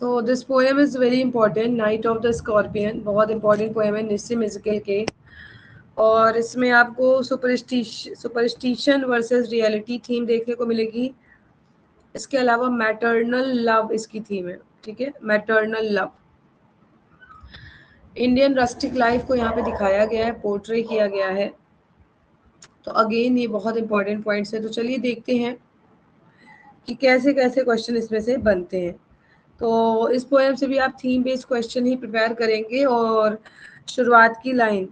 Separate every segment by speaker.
Speaker 1: So this poem is very important, night of the scorpion, बहुत important poem है निस्सिम इज़केल के। और इसमें आपको सुपरस्टिशन वर्सेस रियलिटी थीम देखने को मिलेगी। इसके अलावा मैटरनल लव इसकी थीम है, ठीक है, maternal love. Indian rustic life को यहाँ पे दिखाया गया है, पोर्ट्रे किया गया है। तो अगेन ये बहुत इंपॉर्टेंट पॉइंट्स है। तो चलिए देखते हैं कि कैसे कैसे क्वेश्चन इसमें से बनते हैं। तो इस पोएम से भी आप थीम बेस्ड क्वेश्चन ही प्रिपेयर करेंगे। और शुरुआत की लाइन,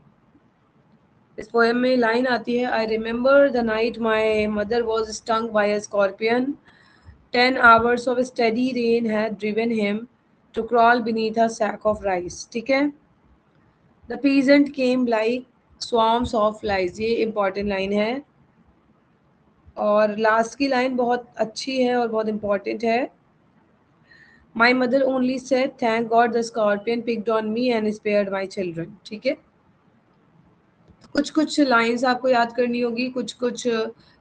Speaker 1: इस पोएम में लाइन आती है, I remember the night my mother was stung by a scorpion, 10 hours of steady rain had driven him to crawl beneath a sack of rice. ठीक है, the peasant came like swarms of flies, ये important line है। और last की line बहुत अच्छी है और बहुत इंपॉर्टेंट है, my mother only said thank God the scorpion picked on me and spared my children. ठीक है, कुछ कुछ लाइंस आपको याद करनी होगी, कुछ कुछ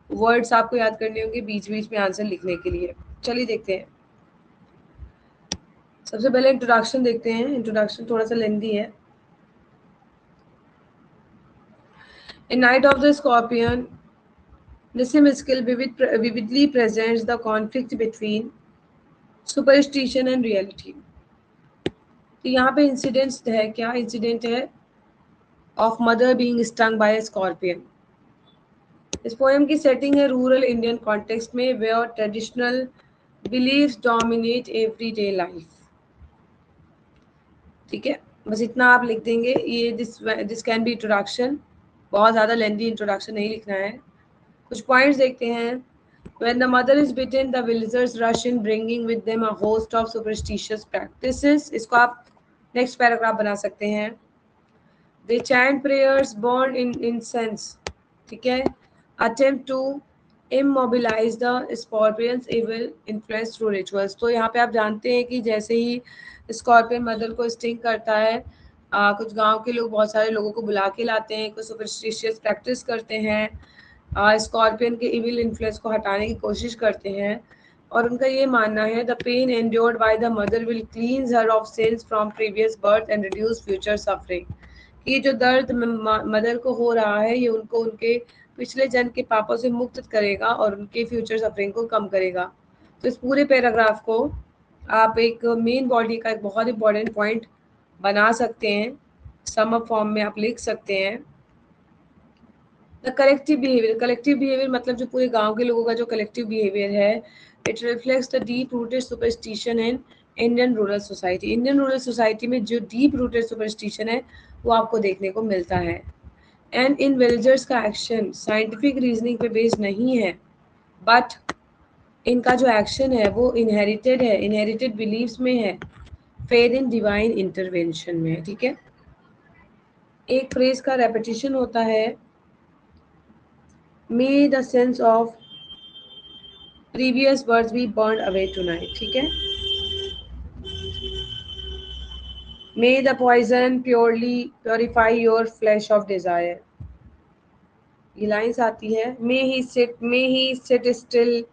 Speaker 1: वर्ड्स आपको याद करने होंगे बीच बीच में आंसर लिखने के लिए। चलिए देखते हैं। सबसे पहले इंट्रोडक्शन देखते हैं। इंट्रोडक्शन थोड़ा सा लेंदी है। In night of the scorpion, Nissim Ezekiel vividly presents the conflict between superstition and reality. तो यहाँ पे इंसिडेंट्स है, क्या इंसिडेंट है, of mother being stung by a scorpion. इस पोएम की सेटिंग है रूरल इंडियन कॉन्टेक्स्ट में, where traditional beliefs dominate everyday life. ठीक है, बस इतना आप लिख देंगे। ये दिस कैन बी इंट्रोडक्शन, बहुत ज़्यादा लेंदी इंट्रोडक्शन नहीं लिखना है। कुछ पॉइंट्स देखते हैं। When the mother is bitten, the villagers rush in, bringing with them a host of superstitious practices. इसको आप नेक्स्ट पैराग्राफ बना सकते हैं। They chant prayers, burn in incense, ठीक है, attempt to immobilize the scorpion's evil influence through rituals। तो यहाँ पे आप जानते हैं कि जैसे ही स्कॉर्पियन मदर को स्टिंग करता है, कुछ गांव के लोग बहुत सारे लोगों को बुला के लाते हैं, कुछ सुपरस्टिशियस प्रैक्टिस करते हैं, स्कॉर्पियन के इविल इन्फ्लुएंस को हटाने की कोशिश करते हैं। और उनका ये मानना है, the pain endured by the mother will cleanse her of sins from previous birth and reduce future suffering. ये जो दर्द मदर को हो रहा है, ये उनको उनके पिछले जन्म के पापों से मुक्त करेगा और उनके फ्यूचर सफरिंग को कम करेगा। तो इस पूरे पैराग्राफ को आप एक मेन बॉडी का एक बहुत इंपॉर्टेंट पॉइंट बना सकते हैं, सम अप फॉर्म में आप लिख सकते हैं। द कलेक्टिव बिहेवियर मतलब जो पूरे गांव के लोगों का जो कलेक्टिव बिहेवियर है, it reflects the deep rooted superstition in Indian rural society. Indian rural society में जो डीप रूटेड सुपरस्टिशन है वो आपको देखने को मिलता है। एंड इन विलेजर्स का एक्शन साइंटिफिक रीजनिंग पे बेस्ड नहीं है, बट इनका जो एक्शन है वो इनहेरिटेड है, इनहेरिटेड बिलीव्स में है, फेथ इन डिवाइन इंटरवेंशन में है। ठीक है, एक फ्रेज का रेपिटेशन होता है, may the sense of previous birth be burn away tonight. ठीक है, may the poison purify your flesh of desire. ये लाइन्स आती है, may he sit still,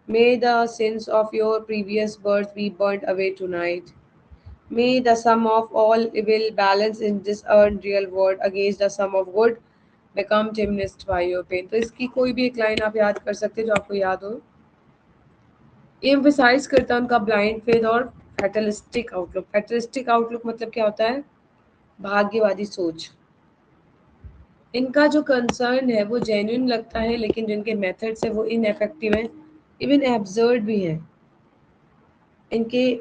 Speaker 1: may the sins of your previous birth be burn away tonight, may the sum of all will balance in this unreal world against the sum of good become diminished by your pain. तो इसकी कोई भी एक line आप याद कर सकते हैं जो आपको याद हो। एम्फसाइज करता है उनका ब्लाइंड फेथ और फैटलिस्टिक आउटलुक। फैटलिस्टिक आउटलुक मतलब क्या होता है, भाग्यवादी सोच। इनका जो कंसर्न है वो जेन्युइन लगता है, लेकिन जिनके मेथड्स है वो इनएफेक्टिव हैं, इवन एब्सर्ड भी हैं। इनके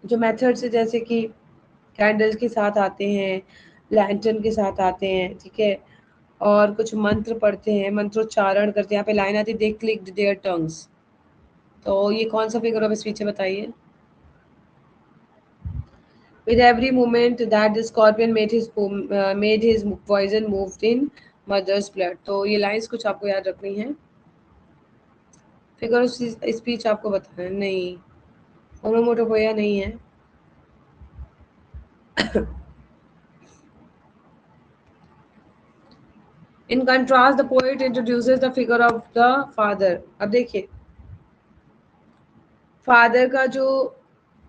Speaker 1: जो मेथड्स है, जैसे कि कैंडल्स के साथ आते हैं, लैंटर्न के साथ आते हैं, ठीक है, और कुछ मंत्र पढ़ते हैं, मंत्रोच्चारण करते हैं। यहाँ पे लाइन आती है, दे क्लिक्ड देयर टंग्स। तो ये कौन सा फिगर ऑफ स्पीच है बताइए। With every movement that the scorpion made his poison moved in mother's blood। तो ये लाइंस कुछ आपको याद रखनी है। फिगर ऑफ स्पीच आपको बताना है, नहीं, ओनोमोटोपोइया नहीं है। In contrast, the poet introduces the figure of the father। अब देखिए, फादर का जो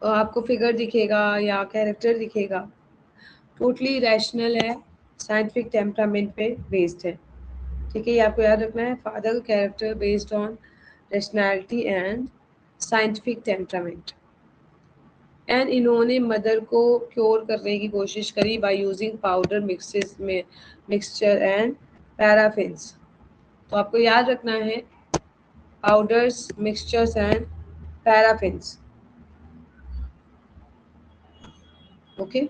Speaker 1: आपको फिगर दिखेगा या कैरेक्टर दिखेगा, टोटली रैशनल है, साइंटिफिक टेम्परामेंट पे बेस्ड है। ठीक है, ये आपको याद रखना है, father character based on rationality and scientific temperament. And इन्होंने मदर को क्योर करने की कोशिश करी by using powder mixture and paraffins. तो आपको याद रखना है powders, mixtures and paraffins. Okay,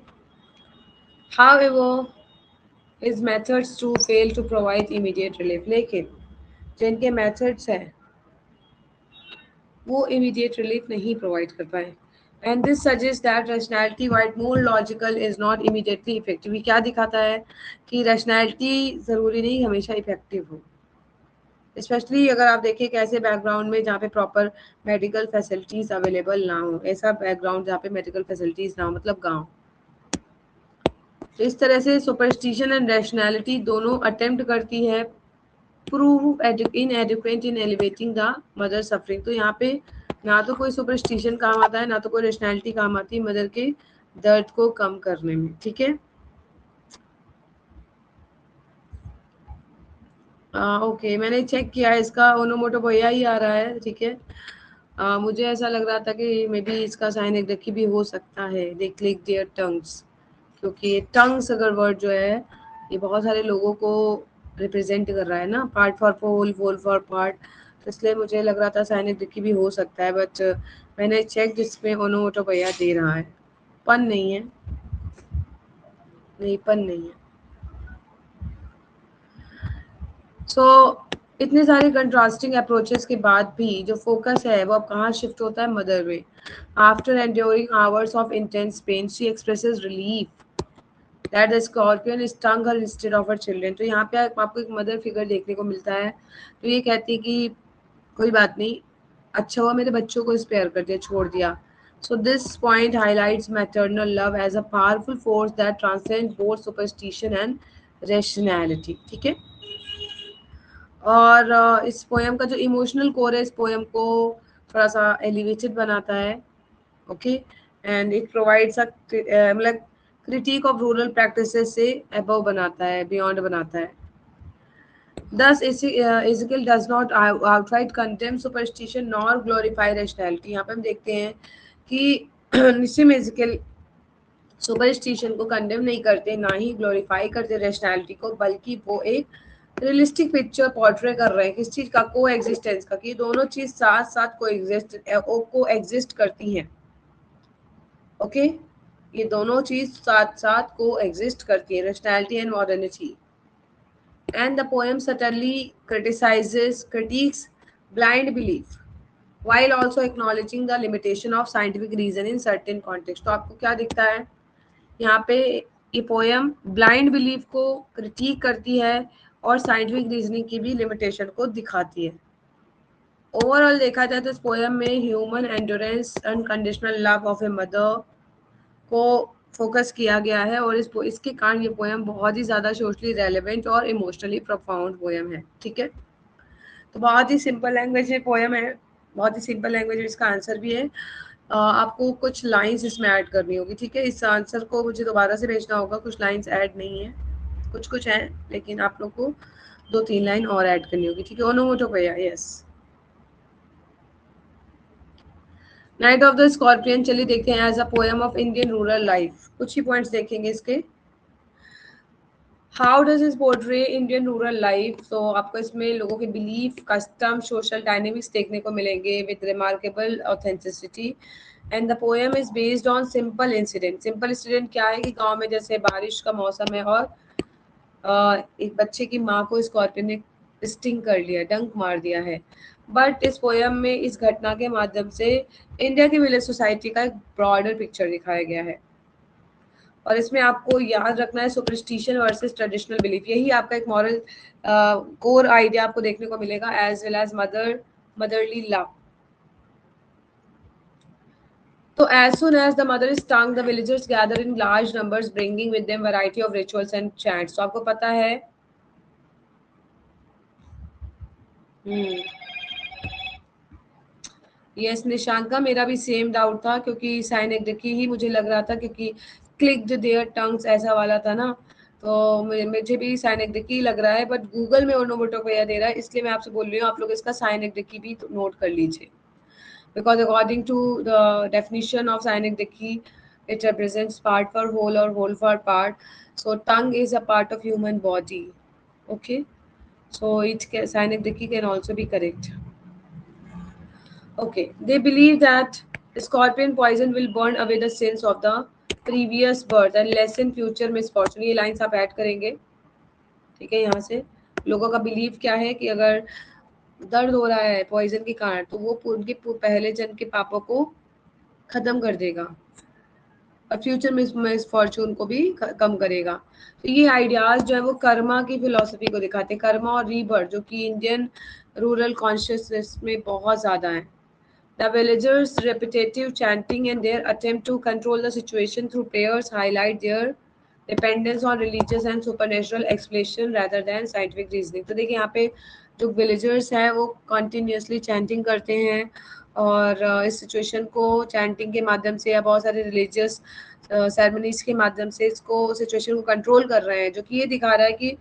Speaker 1: however his methods to fail to provide immediate relief, लेकिन जो इनके मेथड्स हैं वो इमीडिएट रिलीफ नहीं प्रोवाइड कर पाए। And this suggest that rationality white more logical is not immediately effective. ये क्या दिखाता है कि रैशनैलिटी ज़रूरी नहीं हमेशा इफेक्टिव हो, स्पेशली अगर आप देखिए कि ऐसे बैकग्राउंड में जहाँ पे प्रॉपर मेडिकल फैसिलिटीज़ अवेलेबल ना हो, ऐसा बैकग्राउंड जहाँ पे मेडिकल फैसिलिटीज़ ना हो, मतलब गाँव। तो इस तरह से सुपरस्टिशन एंड रैशनैलिटी दोनों अटेम्प्ट करती है prove इनएडिक्वेट in elevating the mother suffering. तो यहाँ पे ना तो कोई सुपरस्टिशन काम आता है, ना तो कोई रैशनैलिटी काम आती है मदर के दर्द को कम करने में। ठीक है, ओके, मैंने चेक किया है, इसका ओनोमोटोपोइया ही आ रहा है। ठीक है, मुझे ऐसा लग रहा था कि मे बी इसका साइन एक रखी भी हो सकता है, दे क्लिक देयर टंग्स, क्योंकि टंग्स अगर वर्ड जो है ये बहुत सारे लोगों को रिप्रेजेंट कर रहा है ना, part for whole, whole for part, तो इसलिए मुझे लग रहा था साइनिक डिक्की भी हो सकता है, बट मैंने चेक जिसमें ओनोमोटोपोइया दे रहा है, पन नहीं है, नहीं पन नहीं है। सो इतने सारे कंट्रास्टिंग अप्रोचेस के बाद भी जो फोकस है वो अब कहाँ शिफ्ट होता है, मदर में। After enduring hours of intense pen she expresses relief that the scorpion stung her instead of her children। तो यहाँ पे आपको एक मदर फिगर देखने को मिलता है, तो ये कहती है कि कोई बात नहीं, अच्छा हुआ मेरे बच्चों को स्पेयर कर दिया, छोड़ दिया। So this point highlights maternal love as a powerful force that transcend both superstition and rationality. ठीक है, और इस पोएम का जो इमोशनल कोर है इस पोएम को थोड़ा सा एलिवेटेड बनाता है। ओके, एंड इट प्रोवाइड्स मतलब क्रिटिक ऑफ रूरल प्रैक्टिसेस से अबव बनाता है, बियॉन्ड बनाता है। Thus, Ezekiel does not outright condemn superstition nor glorify rationality। यहाँ पे हम देखते हैं कि निश्चय में एजिकल सुपरस्टिशन को कंडेम नहीं करते, ना ही ग्लोरीफाई करते रैशनैलिटी को, बल्कि वो एक रियलिस्टिक पिक्चर पोर्ट्रे कर रहे हैं किस चीज का, को एग्जिस्टेंस का, कि दोनों चीज साथ साथ को एग्जिस्ट करती हैं। ओके, ये दोनों चीज साथ साथ को एग्जिस्ट करती है, rationality and modernity. And the poem subtly critiques blind belief while also acknowledging the limitation of scientific reason in certain context। तो आपको क्या दिखता है यहाँ पे, ये पोएम ब्लाइंड बिलीफ को क्रिटिक करती है और साइंटिफिक रीजनिंग की भी लिमिटेशन को दिखाती है। ओवरऑल देखा जाए तो इस पोएम में human endurance, unconditional love of a mother को फोकस किया गया है, और इसके कारण ये पोएम बहुत ही ज़्यादा सोशली रेलेवेंट और इमोशनली प्रोफाउंड पोएम है। ठीक है, तो बहुत ही सिंपल लैंग्वेज में पोएम है, बहुत ही सिंपल लैंग्वेज में इसका आंसर भी है। आपको कुछ लाइंस इसमें ऐड करनी होगी। ठीक है, इस आंसर को मुझे दोबारा से भेजना होगा, कुछ लाइंस ऐड नहीं है, कुछ कुछ हैं, लेकिन आप लोग को 2-3 लाइन और ऐड करनी होगी। ठीक है, onomatopoeia, yes. Night of the scorpion चलिए देखते हैं as a poem of Indian rural life, कुछ ही पॉइंट्स देखेंगे इसके। How does is portray Indian rural life, तो आपको इसमें लोगों के बिलीफ, कस्टम, सोशल डायनेमिक्स देखने को मिलेंगे with remarkable authenticity. And the poem is based on simple incident. Simple incident क्या है कि गांव में जैसे बारिश का मौसम है और एक बच्चे की माँ को स्कॉर्पियन ने स्टिंग कर लिया, डंक मार दिया है। बट इस पोएम में इस घटना के माध्यम से इंडिया की विलेज सोसाइटी का एक ब्रॉडर पिक्चर दिखाया गया है, और इसमें आपको याद रखना है सुपरस्टिशन वर्सेस ट्रेडिशनल बिलीफ, यही आपका एक मॉरल कोर आइडिया आपको देखने को मिलेगा, as well as motherly love. तो as soon as the mother is stung, the villagers gather in large numbers, bringing with them variety of rituals and chants। तो आपको पता है यस निशांका, मेरा भी सेम डाउट था क्योंकि साइनेडिकी ही मुझे लग रहा था, क्योंकि क्लिक्ड देयर टंग्स ऐसा वाला था ना, तो मुझे भी साइनेडिकी लग रहा है, बट गूगल में ओनोमेटोपोइया दे रहा है, इसलिए मैं आपसे बोल रही हूँ आप लोग इसका साइनेडिकी भी नोट कर लीजिए, because according to the definition of synecdoche, it represents part for whole or whole for part. So tongue is a part of human body. Okay, so synecdoche can also be correct. Okay, they believe that scorpion poison will burn away the sins of the previous birth and lessen future misfortune. ये lines आप add करेंगे, ठीक है। यहाँ से लोगों का believe क्या है कि अगर दर्द हो रहा है पॉइजन के कारण तो वो उनके पहले जन्म के पापों को खत्म कर देगा और फ्यूचर मिसफॉर्चून को भी कम करेगा। तो ये आइडियाज जो है वो कर्मा की फिलॉसफी को दिखाते हैं, कर्मा और रीबर्थ, जो कि इंडियन रूरल कॉन्शियसनेस में बहुत ज़्यादा है। The villagers' repetitive chanting and their attempt to control the situation through prayers highlight their dependence on religious and supernatural explanation rather than scientific reasoning. तो देखिए यहाँ पे जो villagers हैं वो continuously chanting करते हैं और इस situation को chanting के माध्यम से या बहुत सारे religious ceremonies के माध्यम से इसको situation को control कर रहे हैं, जो कि ये दिखा रहा है कि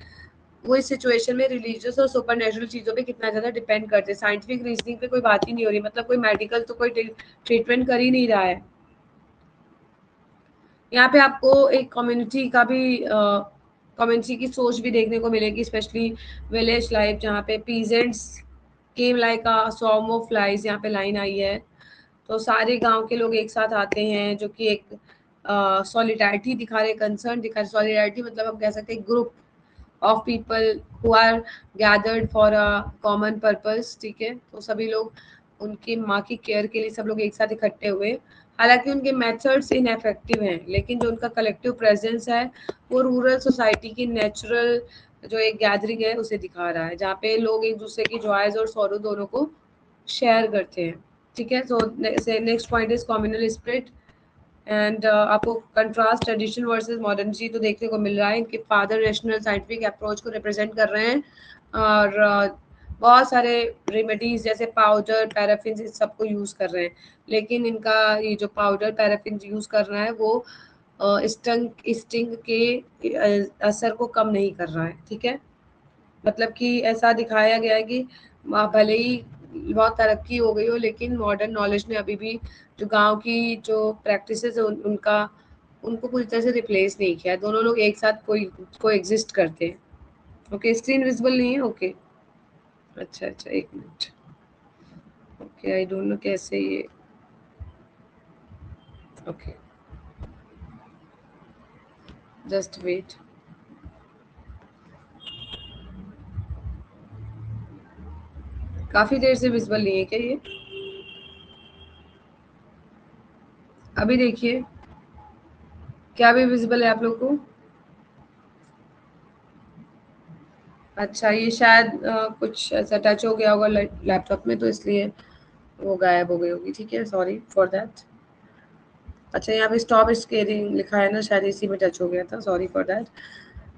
Speaker 1: वो इस सिचुएशन में रिलीजियस और सुपर नेचुरल चीज़ों पे कितना ज़्यादा डिपेंड करते हैं। साइंटिफिक रीजनिंग पे कोई बात ही नहीं हो रही, मतलब कोई मेडिकल तो कोई ट्रीटमेंट कर ही नहीं रहा है। यहाँ पे आपको एक कम्युनिटी का भी कम्युनिटी की सोच भी देखने को मिलेगी, स्पेशली विलेज लाइफ, जहाँ पे peasants came like a swarm of flies, यहाँ पे लाइन आई है। तो सारे गांव के लोग एक साथ आते हैं, जो कि एक सॉलिडारिटी दिखा रहे, कंसर्न दिखा रहे। सॉलिडारिटी मतलब हम कह सकते हैं group of people who are gathered for a common purpose, ठीक है। तो सभी लोग उनकी माँ की केयर के लिए सब लोग एक साथ इकट्ठे हुए। हालांकि उनके मेथड्स इनएफेक्टिव हैं, लेकिन जो उनका कलेक्टिव प्रेजेंस है वो रूरल सोसाइटी की नेचुरल जो एक गैदरिंग है उसे दिखा रहा है, जहाँ पे लोग एक दूसरे की जॉयज और सौरो दोनों को शेयर करते हैं, ठीक है। So next point is communal spirit and आपको कंट्रास्ट ट्रेडिशन वर्सेस मॉडर्निटी तो देखने को मिल रहा है। इनके फादर रेशनल साइंटिफिक अप्रोच को रिप्रेजेंट कर रहे हैं और बहुत सारे रेमेडीज जैसे पाउडर पैराफिन इस सबको यूज़ कर रहे हैं, लेकिन इनका ये जो पाउडर पैराफिन यूज़ कर रहा है वो स्टिंग के असर को कम नहीं कर रहा है, ठीक है। मतलब कि ऐसा दिखाया गया है कि भले ही बहुत तरक्की हो गई हो, लेकिन मॉडर्न नॉलेज ने अभी भी जो गांव की जो प्रैक्टिसेस है उनका उनको पूरी तरह से रिप्लेस नहीं किया। दोनों लोग एक साथ को एग्जिस्ट करते हैं। ओके, स्क्रीन विजिबल नहीं है। ओके, अच्छा अच्छा, एक minute. Okay, I don't know कैसे ये। Okay, just wait. काफी देर से विजिबल नहीं है क्या ये? अभी देखिए, क्या भी विजिबल है आप लोग को? अच्छा, ये शायद कुछ ऐसा टच हो गया होगा लैपटॉप में, तो इसलिए वो गायब हो गई होगी, ठीक है। Sorry for that. अच्छा, यहाँ पे स्टॉप स्केलिंग लिखा है ना, शायद इसी में टच हो गया था, सॉरी फॉर दैट।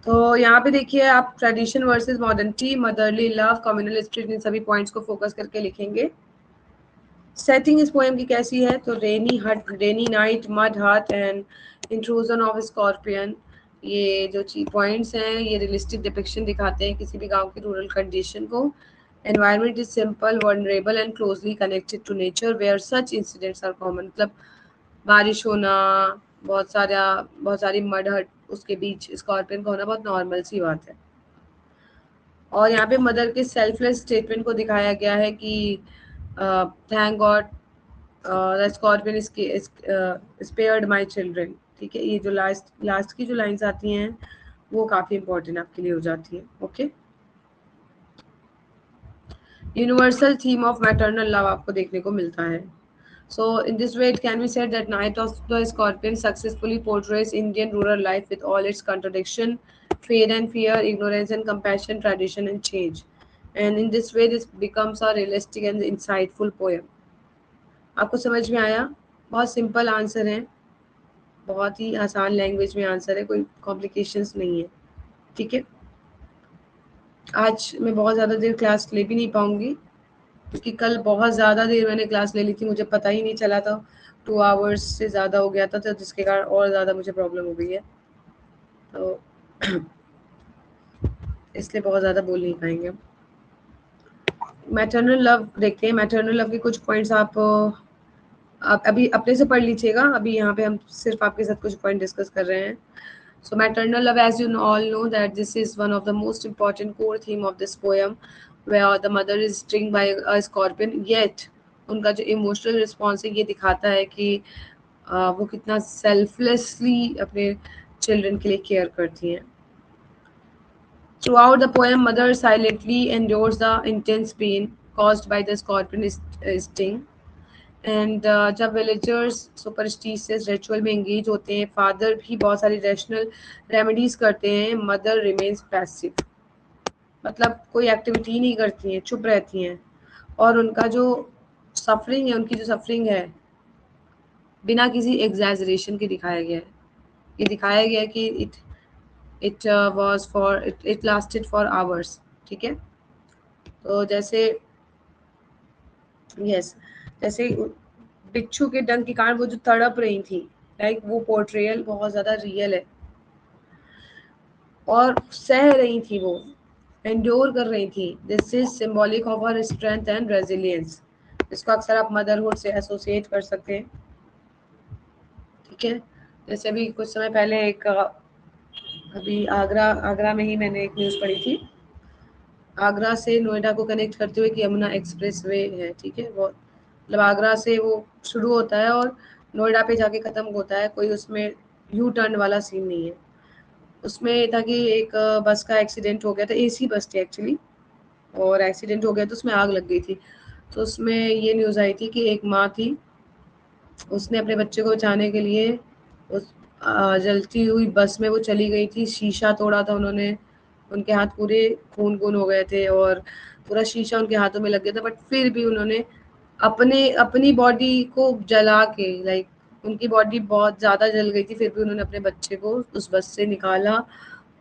Speaker 1: तो यहाँ पे देखिए आप tradition versus modernity, motherly love, communal spirit, इन सभी पॉइंट्स को फोकस करके लिखेंगे। सेटिंग इस पोएम की कैसी है? तो रेनी नाइट, मड हट एंड इंट्रूजन ऑफ स्कॉर्पियन, ये जो पॉइंट्स हैं ये रियलिस्टिक डिपिक्शन दिखाते हैं किसी भी गांव की रूरल कंडीशन को। Environment is simple, vulnerable and closely connected to nature where such incidents are common. मतलब बारिश होना, बहुत सारी मड हट, उसके बीच स्कॉर्पियन का होना बहुत नॉर्मल सी बात है। और यहाँ पे मदर के सेल्फलेस स्टेटमेंट को दिखाया गया है कि thank God the scorpion spared my children, ठीक है। ये जो लास्ट की जो लाइंस आती हैं वो काफ़ी इंपॉर्टेंट आपके लिए हो जाती है। Okay, universal theme of maternal love आपको देखने को मिलता है। So in this way, it can be said that Night of the Scorpion successfully portrays Indian rural life with all its contradiction, faith and fear, ignorance and compassion, tradition and change. And in this way, this becomes a realistic and insightful poem. आपको समझ में आया? बहुत simple answer है, बहुत ही आसान language में answer है, कोई कॉम्प्लिकेशंस नहीं है, ठीक है। आज मैं बहुत ज़्यादा देर क्लास ले भी नहीं पाऊंगी, क्योंकि कल बहुत ज़्यादा देर मैंने क्लास ले ली थी, मुझे पता ही नहीं चला था, 2 आवर्स से ज़्यादा हो गया था, तो जिसके कारण और ज़्यादा मुझे प्रॉब्लम हो गई है, तो इसलिए बहुत ज़्यादा बोल नहीं पाएंगे हम। मैटरनल लव देखते हैं। मैटरनल लव के कुछ पॉइंट्स आप अभी अपने से पढ़ लीजिएगा, अभी यहाँ पे हम सिर्फ आपके साथ कुछ पॉइंट डिस्कस कर रहे हैं। So maternal love, as you all know, that this is one of the most important core theme of this poem, where the mother is stung by a scorpion. Yet, उनका जो emotional response है ये दिखाता है कि वो कितना selflessly अपने चिल्ड्रन के लिए केयर करती हैं. Throughout the poem, mother silently endures the intense pain caused by the scorpion sting. And जब विलेजर्स सुपरस्टिशियस रिचुअल में एंगेज होते हैं, फादर भी बहुत सारी रैशनल रेमेडीज करते हैं, मदर रिमेन्स पैसिव, मतलब कोई एक्टिविटी नहीं करती हैं, चुप रहती हैं, और उनका जो सफरिंग है, उनकी जो सफरिंग है बिना किसी एग्जैजरेशन के दिखाया गया है. ये दिखाया गया है कि it was for it lasted for hours. ठीक है, तो जैसे जैसे बिच्छू के डंक के कारण वो जो तड़प रही थी, लाइक वो पोर्ट्रेयल बहुत ज़्यादा रियल है, और सह रही थी, वो एंड्योर कर रही थी. This is symbolic of her strength and resilience. इसको अक्सर आप मदरहुड से एसोसिएट कर सकते हैं. ठीक है, जैसे अभी कुछ समय पहले अभी आगरा में ही मैंने एक न्यूज़ पढ़ी थी. आगरा से नोएडा को कनेक्ट करते हुए कि यमुना एक्सप्रेस वे है. ठीक है, वो मतलब आगरा से वो शुरू होता है और नोएडा पे जाके ख़त्म होता है. कोई उसमें यू टर्न वाला सीन नहीं है. उसमें था कि एक बस का एक्सीडेंट हो गया था, एसी बस थी एक्चुअली, और एक्सीडेंट हो गया तो उसमें आग लग गई थी. तो उसमें ये न्यूज़ आई थी कि एक माँ थी, उसने अपने बच्चे को बचाने के लिए उस जलती हुई बस में वो चली गई थी. शीशा तोड़ा था उन्होंने, उनके हाथ पूरे खून हो गए थे और पूरा शीशा उनके हाथों में लग गया था, बट फिर भी उन्होंने अपनी बॉडी को जला के, लाइक उनकी बॉडी बहुत ज़्यादा जल गई थी, फिर भी उन्होंने अपने बच्चे को उस बस से निकाला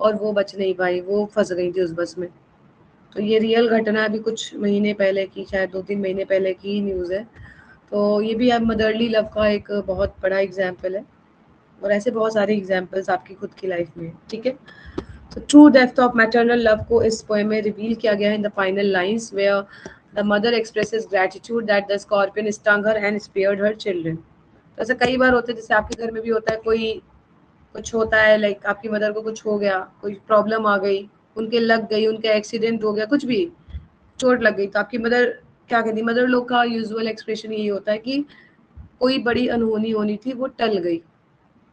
Speaker 1: और वो बच नहीं पाई, वो फंस गई थी उस बस में. तो ये रियल घटना अभी कुछ महीने पहले की, शायद 2-3 महीने पहले की न्यूज़ है. तो ये भी अब मदरली लव का एक बहुत बड़ा एग्जाम्पल है, और ऐसे बहुत सारे एग्जाम्पल्स आपकी खुद की लाइफ में. ठीक है, तो true depth of maternal love को इस पोएम में रिवील किया गया है in the final lines, where the mother expresses gratitude that the scorpion stung her and spared her children. तो ऐसा कई बार होता है, जैसे आपके घर में भी होता है, कोई कुछ होता है, लाइक आपकी मदर को कुछ हो गया, कोई प्रॉब्लम आ गई, उनके लग गई, उनका एक्सीडेंट हो गया, कुछ भी चोट लग गई, तो आपकी मदर क्या कहती है? मदर लोग का यूजुअल एक्सप्रेशन यही होता है कि कोई बड़ी अनहोनी होनी थी, वो टल गई.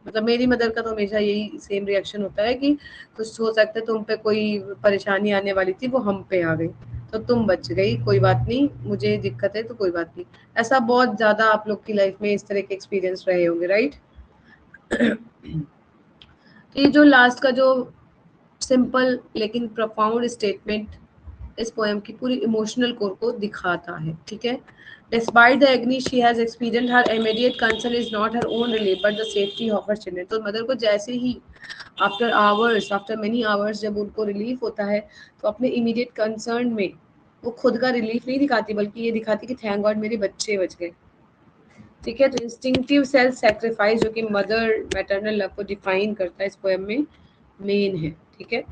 Speaker 1: मतलब मेरी मदर का तो हमेशा यही सेम रिएक्शन होता है कि कुछ हो सकता है, तुम पे कोई परेशानी आने वाली थी, वो हम पे आ गई, तो तुम बच गई, कोई बात नहीं, मुझे दिक्कत है तो कोई बात नहीं. ऐसा बहुत ज़्यादा आप लोग की लाइफ में इस तरह के एक्सपीरियंस रहे होंगे, राइट? ये जो लास्ट का जो सिंपल लेकिन प्रोफाउंड स्टेटमेंट इस पोएम की पूरी इमोशनल कोर को दिखाता है. ठीक है, Despite the agony she has experienced, her immediate concern is not her own relief but the safety of her children. तो मदर को जैसे ही आफ्टर मेनी आवर्स जब उनको रिलीफ होता है, तो अपने इमीडिएट कंसर्न में वो खुद का रिलीफ नहीं दिखाती, बल्कि ये दिखाती कि थैंक गॉड मेरे बच्चे बच गए. ठीक है, तो इंस्टिंक्टिव सेल्फ सेक्रीफाइस जो कि मदर मैटरनल लव को डिफाइन करता है इस पोएम में मेन है. ठीक है,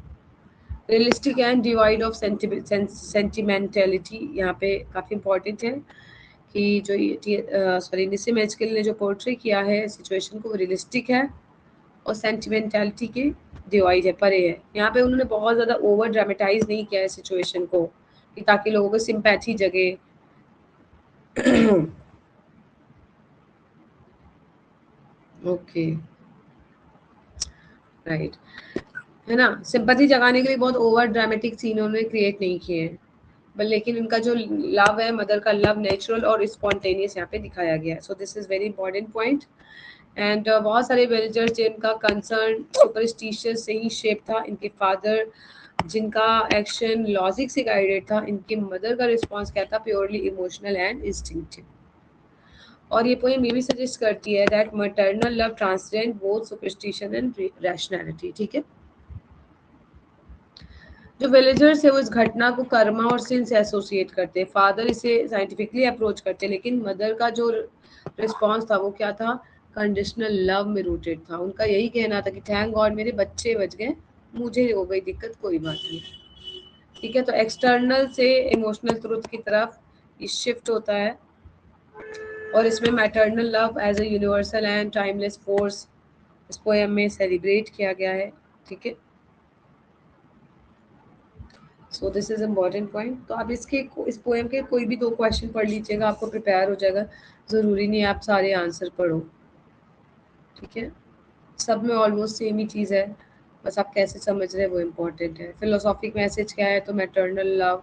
Speaker 1: realistic and divide of sentimentality यहाँ पे काफ़ी इंपॉर्टेंट है कि जो निसिम एजकिल ने जो पोर्ट्रे किया है सिचुएशन को, वो रियलिस्टिक है और सेंटिमेंटलिटी के डिवाइड है, परे है. यहाँ पे उन्होंने बहुत ज़्यादा ओवर ड्रामेटाइज नहीं किया है सिचुएशन को, कि ताकि लोगों को सिंपैथी जगे. ओके, राइट, है ना. सिंपैथी जगाने के लिए बहुत ओवर ड्रामेटिक सीन उन्होंने क्रिएट नहीं किए हैं, लेकिन उनका जो लव है, मदर का लव नेचुरल और स्पॉन्टेनियस यहाँ पे दिखाया गया है. So this is very important point. And बहुत सारे विलेजर्स जिनका कंसर्न सुपरस्टिशियस से ही शेप था, इनके फादर जिनका एक्शन लॉजिक से गाइडेड था, इनकी मदर का रिस्पॉन्स क्या था? Purely emotional and instinctive. और ये पोएम ये भी सजेस्ट करती है that maternal love transcend both superstition and rationality. ठीक है, जो विलेजर्स है वो इस घटना को कर्मा और सिन से एसोसिएट करते हैं। फादर इसे साइंटिफिकली अप्रोच करते हैं, लेकिन मदर का जो रिस्पॉन्स था वो क्या था, कंडीशनल लव में रूटेड था। उनका यही कहना था कि थैंक गॉड मेरे बच्चे बच गए, मुझे हो गई दिक्कत कोई बात नहीं। ठीक है, तो एक्सटर्नल से इमोशनल ट्रुथ की तरफ ये शिफ्ट होता है, और इसमें maternal love as a universal and timeless force इस पोएम में सेलिब्रेट किया गया है। ठीक है, so this is important point. तो आप इस पोएम के कोई भी 2 क्वेश्चन पढ़ लीजिएगा, आपको प्रिपेयर हो जाएगा। ज़रूरी नहीं आप सारे आंसर पढ़ो। ठीक है, सब में ऑलमोस्ट सेम ही चीज़ है, बस आप कैसे समझ रहे हैं वो इम्पोर्टेंट है। फिलोसॉफिक मैसेज क्या है, तो मैटरनल लव,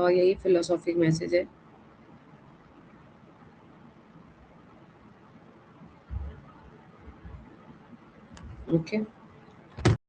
Speaker 1: यही फिलोसॉफिक मैसेज है। ओके।